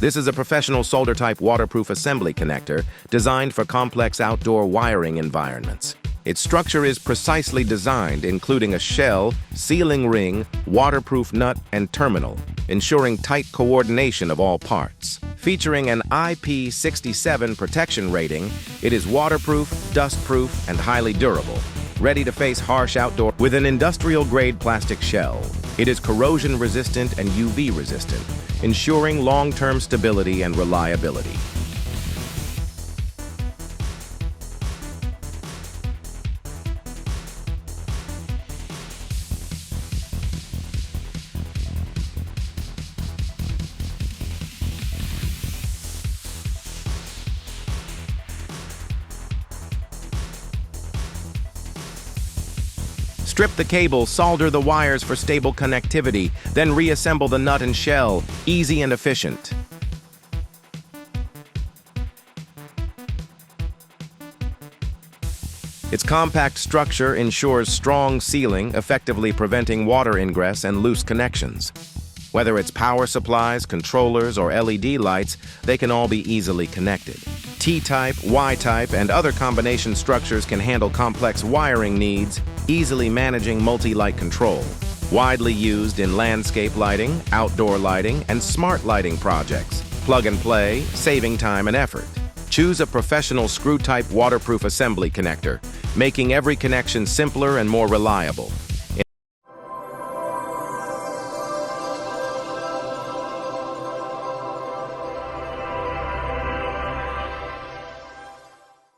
This is a professional solder-type waterproof assembly connector designed for complex outdoor wiring environments. Its structure is precisely designed, including a shell, sealing ring, waterproof nut, and terminal, ensuring tight coordination of all parts. Featuring an IP67 protection rating, it is waterproof, dustproof, and highly durable, ready to face harsh outdoor with an industrial-grade plastic shell. It is corrosion-resistant and UV-resistant, ensuring long-term stability and reliability. Strip the cable, solder the wires for stable connectivity, then reassemble the nut and shell. Easy and efficient. Its compact structure ensures strong sealing, effectively preventing water ingress and loose connections. Whether it's power supplies, controllers, or LED lights, they can all be easily connected. T-type, Y-type, and other combination structures can handle complex wiring needs, easily managing multi-light control. Widely used in landscape lighting, outdoor lighting, and smart lighting projects. Plug and play, saving time and effort. Choose a professional screw-type waterproof assembly connector, making every connection simpler and more reliable.